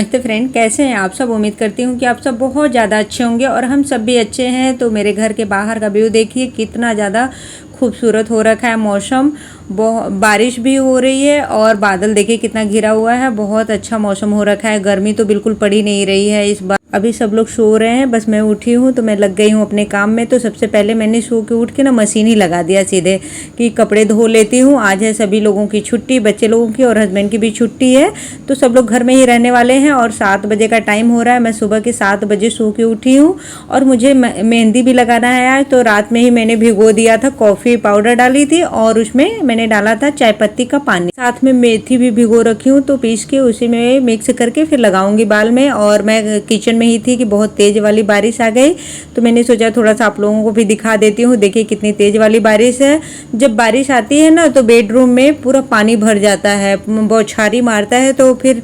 नमस्ते फ्रेंड, कैसे हैं आप सब। उम्मीद करती हूँ कि आप सब बहुत ज़्यादा अच्छे होंगे और हम सब भी अच्छे हैं। तो मेरे घर के बाहर का व्यू देखिए कितना ज़्यादा खूबसूरत हो रखा है। मौसम बारिश भी हो रही है और बादल देखिए कितना घिरा हुआ है। बहुत अच्छा मौसम हो रखा है। गर्मी तो बिल्कुल पड़ ही नहीं रही है इस बार। अभी सब लोग सो रहे हैं, बस मैं उठी हूँ तो मैं लग गई हूँ अपने काम में। तो सबसे पहले मैंने सो के उठ के ना मशीन ही लगा दिया सीधे कि कपड़े धो लेती हूँ। आज है सभी लोगों की छुट्टी, बच्चे लोगों की और हस्बैंड की भी छुट्टी है, तो सब लोग घर में ही रहने वाले हैं। और 7 बजे का टाइम हो रहा है। मैं सुबह के 7 बजे सो के उठी हूँ और मुझे मेहंदी भी लगाना है आज। तो रात में ही मैंने भिगो दिया था, कॉफ़ी पाउडर डाली थी और उसमें मैंने डाला था चाय पत्ती का पानी, साथ में मेथी भी भिगो रखी हूँ। तो पीस के उसी में मिक्स करके फिर लगाऊंगी बाल में। और मैं किचन में ही थी कि बहुत तेज वाली बारिश आ गई, तो मैंने सोचा थोड़ा सा आप लोगों को भी दिखा देती हूँ। देखिए कितनी तेज वाली बारिश है। जब बारिश आती है ना तो बेडरूम में पूरा पानी भर जाता है, बौछारी मारता है, तो फिर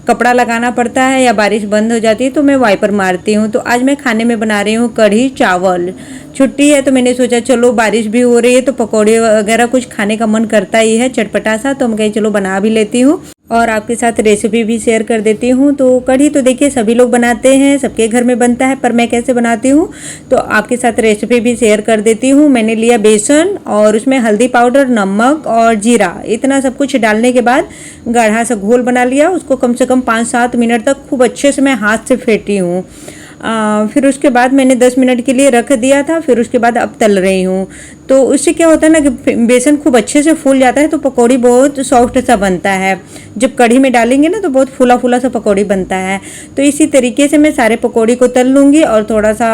कपड़ा लगाना पड़ता है या बारिश बंद हो जाती है तो मैं वाइपर मारती हूँ। तो आज मैं खाने में बना रही हूँ कढ़ी चावल। छुट्टी है तो मैंने सोचा चलो बारिश भी हो रही है तो पकौड़े वगैरह कुछ खाने का मन करता ही है चटपटा सा, तो मैं कहीं चलो बना भी लेती हूँ और आपके साथ रेसिपी भी शेयर कर देती हूँ। तो कढ़ी तो देखिए सभी लोग बनाते हैं, सबके घर में बनता है, पर मैं कैसे बनाती हूँ तो आपके साथ रेसिपी भी शेयर कर देती हूँ। मैंने लिया बेसन और उसमें हल्दी पाउडर, नमक और जीरा, इतना सब कुछ डालने के बाद गाढ़ा सा घोल बना लिया। उसको कम से कम 5-7 मिनट तक खूब अच्छे से मैं हाथ से फेंटी हूँ। फिर उसके बाद मैंने 10 मिनट के लिए रख दिया था। फिर उसके बाद अब तल रही हूँ। तो उससे क्या होता है ना कि बेसन खूब अच्छे से फूल जाता है तो पकौड़ी बहुत सॉफ्ट सा बनता है। जब कढ़ी में डालेंगे ना तो बहुत फूला फूला सा पकौड़ी बनता है। तो इसी तरीके से मैं सारे पकौड़ी को तल लूँगी और थोड़ा सा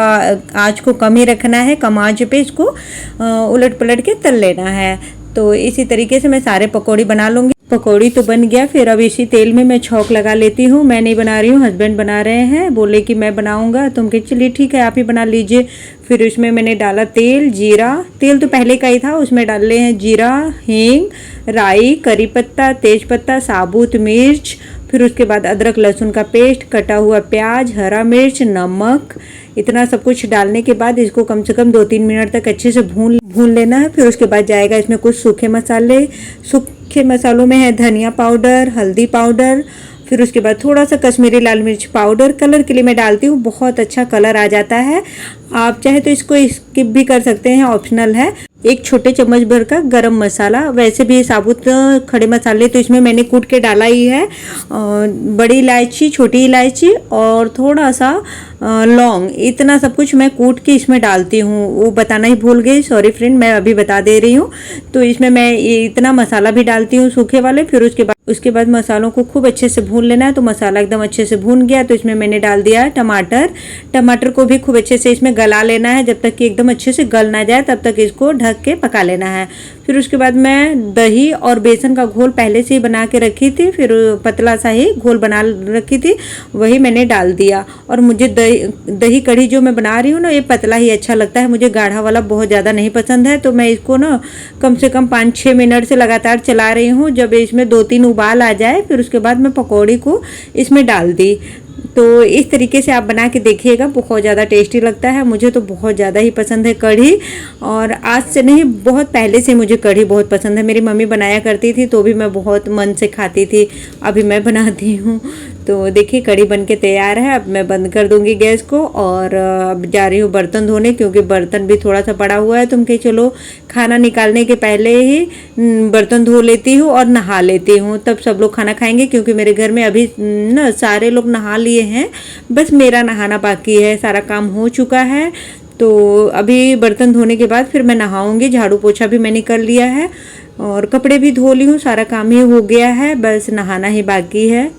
आँच को कम ही रखना है, कम आँच पे इसको उलट पलट के तल लेना है। तो इसी तरीके से मैं सारे पकौड़ी बना लूँगी। पकौड़ी तो बन गया, फिर अब इसी तेल में मैं छौंक लगा लेती हूँ। मैं नहीं बना रही हूँ, हस्बैंड बना रहे हैं, बोले कि मैं बनाऊंगा तो हम कहे चलिए ठीक है आप ही बना लीजिए। फिर उसमें मैंने डाला तेल, जीरा, तेल तो पहले का ही था, उसमें डाले हैं जीरा, हींग, राई, करी पत्ता, तेज पत्ता, साबुत मिर्च, फिर उसके बाद अदरक लहसुन का पेस्ट, कटा हुआ प्याज, हरा मिर्च, नमक, इतना सब कुछ डालने के बाद इसको कम से कम 2-3 मिनट तक अच्छे से भून लेना है। फिर उसके बाद जाएगा इसमें कुछ सूखे मसाले। सूखे मसालों में है धनिया पाउडर, हल्दी पाउडर, फिर उसके बाद थोड़ा सा कश्मीरी लाल मिर्च पाउडर, कलर के लिए मैं डालती हूँ, बहुत अच्छा कलर आ जाता है। आप चाहे तो इसको स्किप भी कर सकते हैं, ऑप्शनल है। 1 छोटे चम्मच भर का गरम मसाला, वैसे भी साबुत खड़े मसाले तो इसमें मैंने कूट के डाला ही है। बड़ी इलायची, छोटी इलायची और थोड़ा सा लौंग, इतना सब कुछ मैं कूट के इसमें डालती हूँ। वो बताना ही भूल गई, सॉरी फ्रेंड, मैं अभी बता दे रही हूँ। तो इसमें मैं ये इतना मसाला भी डालती हूँ सूखे वाले। फिर उसके बाद मसालों को खूब अच्छे से भून लेना है। तो मसाला एकदम अच्छे से भून गया तो इसमें मैंने डाल दिया टमाटर को भी खूब अच्छे से इसमें गला लेना है। जब तक कि एकदम अच्छे से गल ना जाए तब तक इसको ढक के पका लेना है। फिर उसके बाद मैं दही और बेसन का घोल पहले से ही बना के रखी थी, फिर पतला सा ही घोल बना रखी थी, वही मैंने डाल दिया। और मुझे दही कढ़ी जो मैं बना रही हूँ ना ये पतला ही अच्छा लगता है, मुझे गाढ़ा वाला बहुत ज़्यादा नहीं पसंद है। तो मैं इसको ना कम से कम 5-6 मिनट से लगातार चला रही हूँ। जब इसमें 2-3 उबाल आ जाए फिर उसके बाद मैं पकौड़ी को इसमें डाल दी। तो इस तरीके से आप बना के देखिएगा, बहुत ज़्यादा टेस्टी लगता है। मुझे तो बहुत ज़्यादा ही पसंद है कढ़ी, और आज से नहीं बहुत पहले से मुझे कढ़ी बहुत पसंद है। मेरी मम्मी बनाया करती थी तो भी मैं बहुत मन से खाती थी, अभी मैं बनाती हूँ। तो देखिए कढ़ी बनके तैयार है। अब मैं बंद कर दूंगी गैस को और अब जा रही हूँ बर्तन धोने, क्योंकि बर्तन भी थोड़ा सा पड़ा हुआ है। तुम कहीं चलो खाना निकालने के पहले ही बर्तन धो लेती हूँ और नहा लेती हूँ, तब सब लोग खाना खाएंगे। क्योंकि मेरे घर में अभी ना सारे लोग नहा लिए हैं, बस मेरा नहाना बाकी है, सारा काम हो चुका है। तो अभी बर्तन धोने के बाद फिर मैं नहाऊंगी। झाड़ू पोछा भी मैंने कर लिया है और कपड़े भी धो ली हूँ, सारा काम ही हो गया है, बस नहाना ही बाकी है।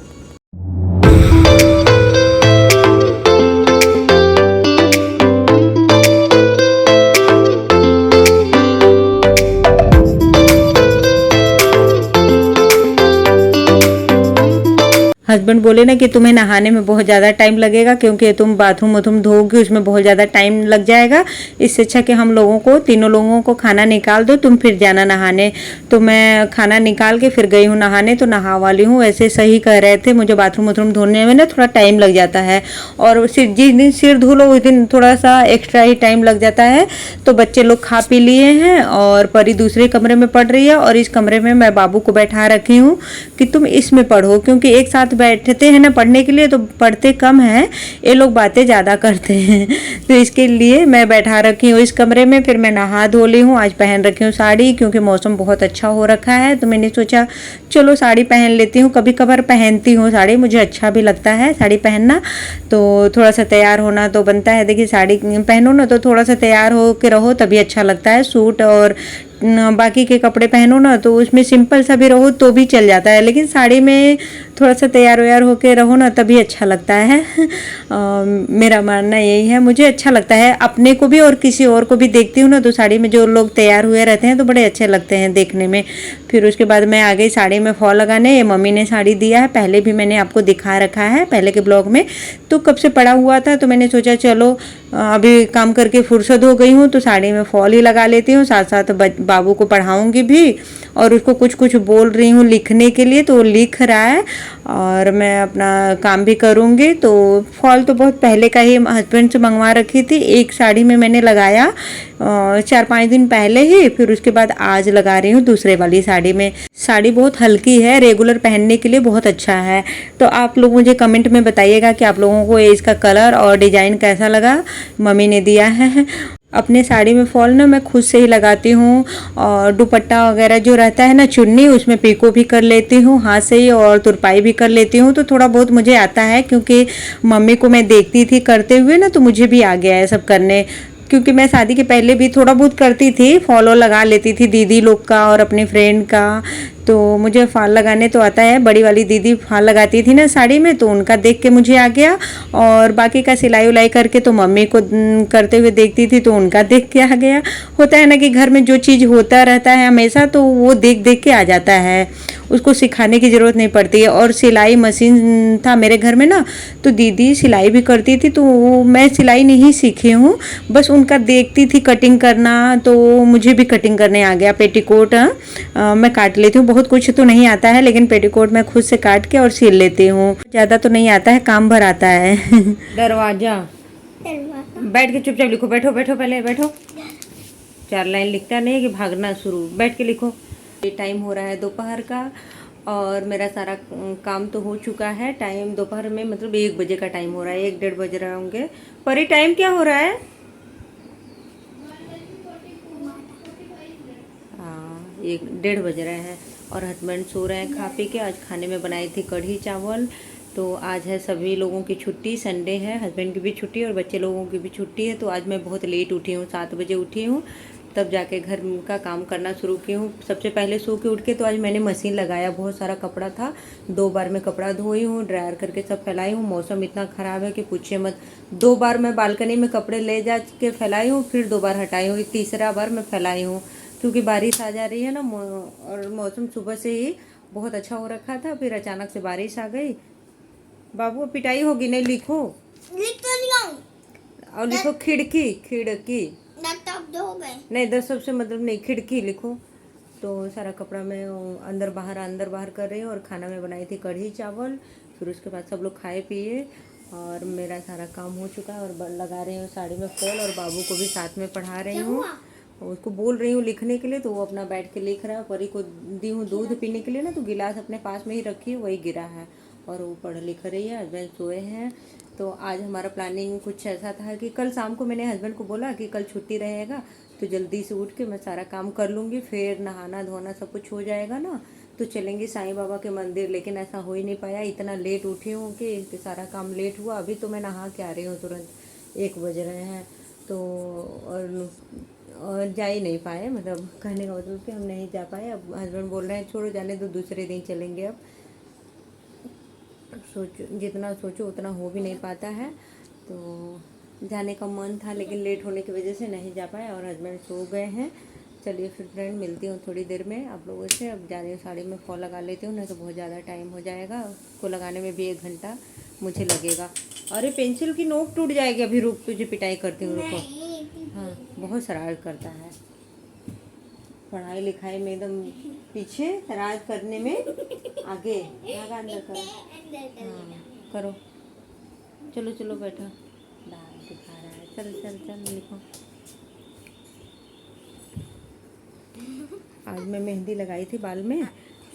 हस्बैंड बोले ना कि तुम्हें नहाने में बहुत ज़्यादा टाइम लगेगा, क्योंकि तुम बाथरूम धोओगी उसमें बहुत ज़्यादा टाइम लग जाएगा। इससे अच्छा कि हम लोगों को, तीनों लोगों को खाना निकाल दो, तुम फिर जाना नहाने। तो मैं खाना निकाल के फिर गई हूँ नहाने, तो नहा वाली हूँ। वैसे सही कह रहे थे, मुझे बाथरूम धोने में ना थोड़ा टाइम लग जाता है, और जिस दिन सिर धो लो उस दिन थोड़ा सा एक्स्ट्रा ही टाइम लग जाता है। तो बच्चे लोग खा पी लिए हैं और परी दूसरे कमरे में पढ़ रही है, और इस कमरे में मैं बाबू को बैठा रखी हूँ कि तुम इसमें पढ़ो, क्योंकि एक साथ बैठते हैं ना पढ़ने के लिए तो पढ़ते कम हैं, ये लोग बातें ज़्यादा करते हैं। तो इसके लिए मैं बैठा रखी हूँ इस कमरे में। फिर मैं नहा धो ली हूँ, आज पहन रखी हूँ साड़ी क्योंकि मौसम बहुत अच्छा हो रखा है। तो मैंने सोचा चलो साड़ी पहन लेती हूँ, कभी कभार पहनती हूँ साड़ी, मुझे अच्छा भी लगता है साड़ी पहनना। तो थोड़ा सा तैयार होना तो बनता है, देखिए साड़ी पहनो ना तो थोड़ा सा तैयार हो के रहो तभी अच्छा लगता है। सूट और बाकी के कपड़े पहनो ना तो उसमें सिंपल सा भी रहो तो भी चल जाता है, लेकिन साड़ी में थोड़ा सा तैयार व्यार होके रहो ना तभी अच्छा लगता है। मेरा मानना यही है, मुझे अच्छा लगता है अपने को भी और किसी और को भी देखती हूँ ना तो साड़ी में जो लोग तैयार हुए रहते हैं तो बड़े अच्छे लगते हैं देखने में। फिर उसके बाद मैं आ गई साड़ी में फॉल लगाने। ये मम्मी ने साड़ी दिया है, पहले भी मैंने आपको दिखा रखा है पहले के ब्लॉग में, तो कब से पड़ा हुआ था तो मैंने सोचा चलो अभी काम करके फुर्सत हो गई हूँ तो साड़ी में फॉल ही लगा लेती हूँ, साथ साथ बाबू को पढ़ाऊँगी भी और उसको कुछ कुछ बोल रही हूँ लिखने के लिए तो वो लिख रहा है और मैं अपना काम भी करूँगी। तो फॉल तो बहुत पहले का ही हस्बैंड से मंगवा रखी थी, एक साड़ी में मैंने लगाया 4-5 दिन पहले ही, फिर उसके बाद आज लगा रही हूँ दूसरे वाली साड़ी में। साड़ी बहुत हल्की है, रेगुलर पहनने के लिए बहुत अच्छा है। तो आप लोग मुझे कमेंट में बताइएगा कि आप लोगों को इसका कलर और डिज़ाइन कैसा लगा, मम्मी ने दिया है। अपने साड़ी में फॉल ना मैं खुद से ही लगाती हूँ और दुपट्टा वगैरह जो रहता है ना चुन्नी उसमें पीको भी कर लेती हूँ हाथ से ही और तुरपाई भी कर लेती हूँ। तो थोड़ा बहुत मुझे आता है क्योंकि मम्मी को मैं देखती थी करते हुए ना तो मुझे भी आ गया है सब करने, क्योंकि मैं शादी के पहले भी थोड़ा बहुत करती थी, फॉलो लगा लेती थी दीदी लोग का और अपने फ्रेंड का। तो मुझे फाल लगाने तो आता है, बड़ी वाली दीदी फाल लगाती थी ना साड़ी में तो उनका देख के मुझे आ गया और बाकी का सिलाई उलाई करके तो मम्मी को करते हुए देखती थी तो उनका देख के आ गया। होता है ना कि घर में जो चीज़ होता रहता है हमेशा तो वो देख देख के आ जाता है, उसको सिखाने की ज़रूरत नहीं पड़ती है। और सिलाई मशीन था मेरे घर में ना तो दीदी सिलाई भी करती थी तो मैं सिलाई नहीं सीखी हूँ, बस उनका देखती थी कटिंग करना तो मुझे भी कटिंग करने आ गया। पेटीकोट मैं काट लेती हूँ, बहुत कुछ तो नहीं आता है लेकिन पेटीकोट मैं खुद से काट के और सिल लेती हूँ। ज़्यादा तो नहीं आता है, काम भर आता है। दरवाजा बैठ के चुपचाप लिखो, बैठो बैठो पहले बैठो। 4 लाइन लिखता नहीं कि भागना शुरू, बैठ के लिखो। ये टाइम हो रहा है दोपहर का और मेरा सारा काम तो हो चुका है। टाइम दोपहर में मतलब 1 बजे का टाइम हो रहा है, 1-1:30 बज रहे होंगे। पर ये टाइम क्या हो रहा है? हाँ 1-1:30 बज रहे हैं और हस्बैंड सो रहे हैं खा पी के। आज खाने में बनाई थी कढ़ी चावल। तो आज है सभी लोगों की छुट्टी, संडे है, हस्बैंड की भी छुट्टी और बच्चे लोगों की भी छुट्टी है। तो आज मैं बहुत लेट उठी हूँ, 7 बजे उठी हूँ, तब जाके घर का काम करना शुरू की हूँ। सबसे पहले सो के उठ के तो आज मैंने मशीन लगाया, बहुत सारा कपड़ा था, 2 बार मैं कपड़ा धोई हूँ, ड्रायर करके सब फैलाई हूँ। मौसम इतना ख़राब है कि पूछिए मत, 2 बार मैं बालकनी में कपड़े ले जा के फैलाई हूँ, फिर 2 बार हटाई हूँ, तीसरा बार मैं फैलाई हूँ क्योंकि बारिश आ जा रही है ना और मौसम सुबह से ही बहुत अच्छा हो रखा था, फिर अचानक से बारिश आ गई। बाबू पिटाई होगी, नहीं लिखो, लिख तो लिया और लिखो खिड़की, खिड़की लैपटॉप दो हो गए नहीं, 10 सबसे मतलब नहीं, खिड़की लिखो। तो सारा कपड़ा मैं अंदर बाहर कर रही हूँ और खाना में बनाई थी कढ़ी चावल। फिर उसके बाद सब लोग खाए पिए और मेरा सारा काम हो चुका है और लगा रही हूँ साड़ी में फॉल और बाबू को भी साथ में पढ़ा रही हूँ, उसको बोल रही हूँ लिखने के लिए तो वो अपना बैठ के लिख रहा है। परी को दी हूँ दूध पीने के लिए ना तो गिलास अपने पास में ही रखी है, वही गिरा है और वो पढ़ लिख रही है। हस्बैंड सोए हैं। तो आज हमारा प्लानिंग कुछ ऐसा था कि कल शाम को मैंने हस्बैंड को बोला कि कल छुट्टी रहेगा तो जल्दी से उठ के मैं सारा काम कर लूँगी, फिर नहाना धोना सब कुछ हो जाएगा ना तो चलेंगे साईं बाबा के मंदिर। लेकिन ऐसा हो ही नहीं पाया, इतना लेट उठी हूँ कि सारा काम लेट हुआ। अभी तो मैं नहा के आ रही हूँ तुरंत, 1 बज रहे हैं तो और जा ही नहीं पाए, मतलब कहने का मतलब कि हम नहीं जा पाए। अब हस्बैंड बोल रहे हैं छोड़ो जाने दो, दूसरे दिन चलेंगे। अब सोचो जितना सोचो उतना हो भी नहीं पाता है, तो जाने का मन था लेकिन लेट होने की वजह से नहीं जा पाए और हस्बैंड सो गए हैं। चलिए फिर फ्रेंड मिलती हूँ थोड़ी देर में आप लोगों से। अब जा रही हूँ साड़ी में फॉल लगा लेती हूँ, नहीं तो बहुत ज़्यादा टाइम हो जाएगा, उसको लगाने में भी 1 घंटा मुझे लगेगा। अरे पेंसिल की नोक टूट जाएगी, अभी रुक, तुझे पिटाई करती हूँ, रुको। हाँ बहुत शरारत करता है, पढ़ाई लिखाई में एकदम पीछे, शरारत करने में आगे। आगा अंदर करो, हाँ करो, चलो चलो बैठो, दाल दिखा रहा है, चल चल चल लिखो। आज मैं मेहंदी लगाई थी बाल में,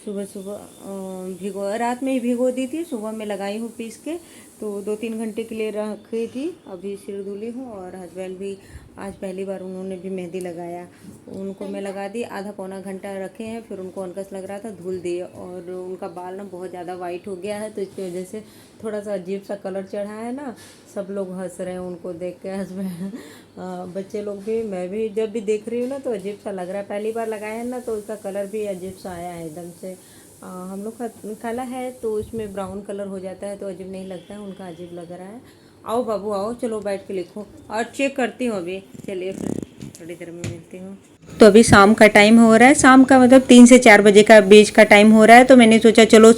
सुबह सुबह रात में ही भिगो दी थी, सुबह में लगाई हूँ पीस के, तो 2-3 घंटे के लिए रखी थी। अभी सिर धुली हूँ और हस्बैंड भी आज पहली बार उन्होंने भी मेहंदी लगाया, उनको मैं लगा दी। आधा पौना घंटा रखे हैं, फिर उनको अनकस लग रहा था, धुल दिए। और उनका बाल ना बहुत ज़्यादा वाइट हो गया है, तो इसकी वजह से थोड़ा सा अजीब सा कलर चढ़ा है ना। सब लोग हंस रहे हैं उनको देख के, हस्बैंड बच्चे लोग भी, मैं भी जब भी देख रही हूँ ना तो अजीब सा लग रहा है। पहली बार लगाया है ना तो उसका कलर भी अजीब सा आया है एकदम से। हम लोग का काला है तो उसमें ब्राउन कलर हो जाता है तो अजीब नहीं लगता है, उनका अजीब लग रहा है। आओ बाबू आओ, चलो बैठ के लिखो और चेक करती हूँ अभी। चलिए फिर थोड़ी देर में मिलती हूँ। तो अभी शाम का टाइम हो रहा है, शाम का मतलब 3 से 4 बजे का बीच का टाइम हो रहा है। तो मैंने सोचा चलो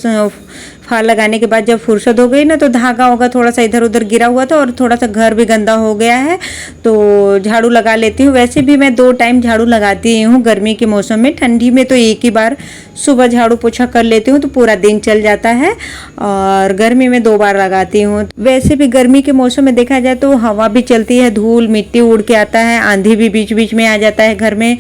फाल लगाने के बाद जब फुर्सत हो गई ना तो धागा होगा थोड़ा सा इधर उधर गिरा हुआ था और थोड़ा सा घर भी गंदा हो गया है तो झाड़ू लगा लेती हूँ। वैसे भी मैं 2 टाइम झाड़ू लगाती हूँ गर्मी के मौसम में, ठंडी में तो एक ही बार सुबह झाड़ू पोछा कर लेती हूँ तो पूरा दिन चल जाता है, और गर्मी में 2 बार लगाती हूँ। वैसे भी गर्मी के मौसम में देखा जाए तो हवा भी चलती है, धूल मिट्टी उड़ के आता है, आंधी भी बीच बीच में आ जाता है घर में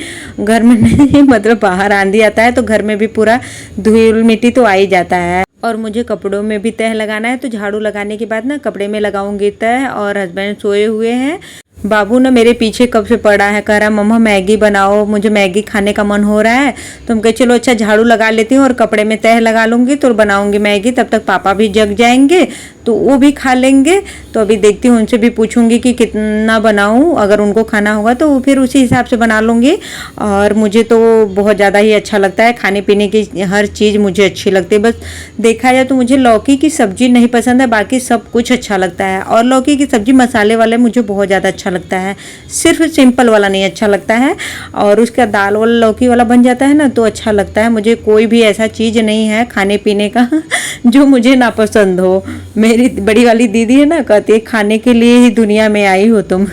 नहीं मतलब बाहर आंधी आता है तो घर में भी पूरा धूल मिट्टी तो आ ही जाता है। और मुझे कपड़ों में भी तह लगाना है तो झाड़ू लगाने के बाद ना कपड़े में लगाऊंगी तह। और हस्बैंड सोए हुए हैं, बाबू ना मेरे पीछे कब से पड़ा है, कह रहा मम्मा मैगी बनाओ, मुझे मैगी खाने का मन हो रहा है। तो हम कहे चलो अच्छा झाड़ू लगा लेती हूँ और कपड़े में तह लगा लूँगी तो बनाऊँगी मैगी, तब तक पापा भी जग जाएंगे तो वो भी खा लेंगे। तो अभी देखती हूँ, उनसे भी पूछूंगी कि कितना बनाऊँ, अगर उनको खाना होगा तो फिर उसी हिसाब से बना लूँगी। और मुझे तो बहुत ज़्यादा ही अच्छा लगता है, खाने पीने की हर चीज़ मुझे अच्छी लगती है। बस देखा जाए तो मुझे लौकी की सब्ज़ी नहीं पसंद है, बाकी सब कुछ अच्छा लगता है। और लौकी की सब्ज़ी मसाले वाले मुझे बहुत ज़्यादा अच्छा लगता है, सिर्फ सिंपल वाला नहीं अच्छा लगता है। और उसका दाल वाला लौकी वाला बन जाता है ना तो अच्छा लगता है। मुझे कोई भी ऐसा चीज़ नहीं है खाने पीने का जो मुझे नापसंद हो। मेरी बड़ी वाली दीदी है ना, कहती है खाने के लिए ही दुनिया में आई हो तुम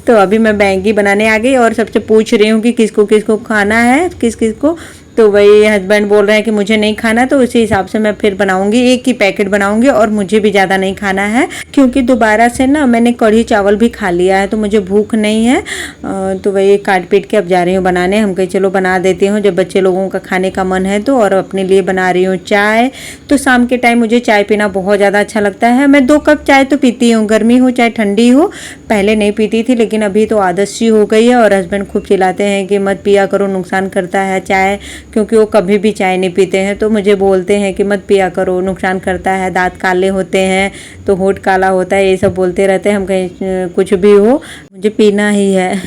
तो अभी मैं मैगी बनाने आ गई और सबसे पूछ रही हूँ कि किसको किसको खाना है, किस किस को। तो वही हस्बैंड बोल रहे हैं कि मुझे नहीं खाना, तो उसी हिसाब से मैं फिर बनाऊंगी, एक ही पैकेट बनाऊंगी और मुझे भी ज़्यादा नहीं खाना है क्योंकि दोबारा से ना मैंने कढ़ी चावल भी खा लिया है तो मुझे भूख नहीं है। तो वही काट पीट के अब जा रही हूँ बनाने। हम कहीं चलो बना देती हूँ जब बच्चे लोगों का खाने का मन है तो। और अपने लिए बना रही हूँ चाय। तो शाम के टाइम मुझे चाय पीना बहुत ज़्यादा अच्छा लगता है। मैं 2 कप चाय तो पीती हूँ, गर्मी हो चाहे ठंडी हो। पहले नहीं पीती थी लेकिन अभी तो आदत सी हो गई है। और हस्बैंड खूब चिल्लाते हैं कि मत पिया करो, नुकसान करता है चाय, क्योंकि वो कभी भी चाय नहीं पीते हैं। तो मुझे बोलते हैं कि मत पिया करो, नुकसान करता है, दांत काले होते हैं तो होठ काला होता है, ये सब बोलते रहते हैं। हम कहीं कुछ भी हो मुझे पीना ही है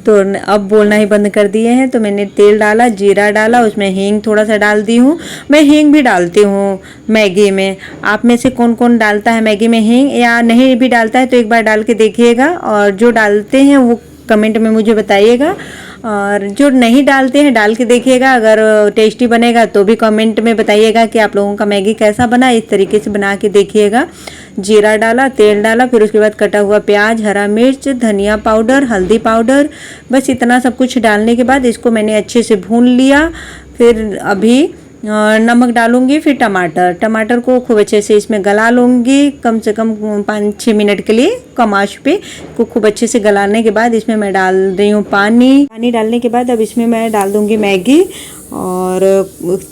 तो अब बोलना ही बंद कर दिए हैं। तो मैंने तेल डाला, जीरा डाला, उसमें हींग थोड़ा सा डाल दी हूँ। मैं हींग भी डालती हूँ मैगी में। आप में से कौन कौन डालता है मैगी में हींग, या नहीं भी डालता है तो एक बार डाल के देखिएगा, और जो डालते हैं वो कमेंट में मुझे बताइएगा, और जो नहीं डालते हैं डाल के देखिएगा। अगर टेस्टी बनेगा तो भी कमेंट में बताइएगा कि आप लोगों का मैगी कैसा बना। इस तरीके से बना के देखिएगा। जीरा डाला, तेल डाला, फिर उसके बाद कटा हुआ प्याज, हरा मिर्च, धनिया पाउडर, हल्दी पाउडर, बस इतना सब कुछ डालने के बाद इसको मैंने अच्छे से भून लिया। फिर अभी नमक डालूंगी, फिर टमाटर को खूब अच्छे से इसमें गला लूँगी, कम से कम 5-6 मिनट के लिए कम आंच पे को खूब अच्छे से गलाने के बाद इसमें मैं डाल रही हूँ पानी डालने के बाद अब इसमें मैं डाल दूँगी मैगी, और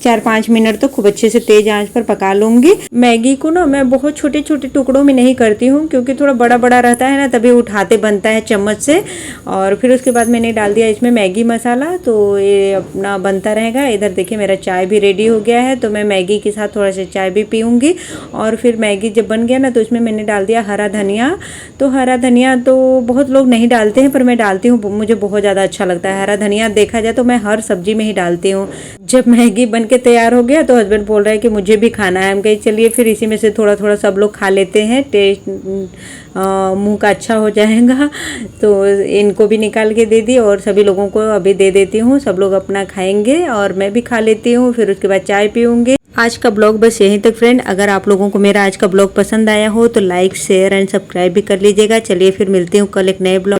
4-5 मिनट तो खूब अच्छे से तेज आंच पर पका लूँगी। मैगी को ना मैं बहुत छोटे छोटे टुकड़ों में नहीं करती हूँ क्योंकि थोड़ा बड़ा बड़ा रहता है ना, तभी उठाते बनता है चम्मच से। और फिर उसके बाद मैंने डाल दिया इसमें मैगी मसाला, तो ये अपना बनता रहेगा। इधर देखिए मेरा चाय भी रेडी हो गया है, तो मैं मैगी के साथ थोड़ा सा चाय भी पीऊँगी। और फिर मैगी जब बन गया ना तो उसमें मैंने डाल दिया हरा धनिया। तो हरा धनिया तो बहुत लोग नहीं डालते हैं पर मैं डालती हूँ, मुझे बहुत ज़्यादा अच्छा लगता है हरा धनिया। देखा जाए तो मैं हर सब्जी में ही डालती हूँ। जब मैगी बन के तैयार हो गया तो हस्बैंड बोल रहे हैं कि मुझे भी खाना है। हम कहे चलिए फिर इसी में से थोड़ा थोड़ा सब लोग खा लेते हैं, टेस्ट मुंह का अच्छा हो जाएगा। तो इनको भी निकाल के दे दी और सभी लोगों को अभी दे देती हूँ, सब लोग अपना खाएंगे और मैं भी खा लेती हूँ। फिर उसके बाद चाय पीऊँगी। आज का ब्लॉग बस यहीं तक फ्रेंड। अगर आप लोगों को मेरा आज का ब्लॉग पसंद आया हो तो लाइक, शेयर एंड सब्सक्राइब भी कर लीजिएगा। चलिए फिर मिलती हूँ कल एक नए ब्लॉग।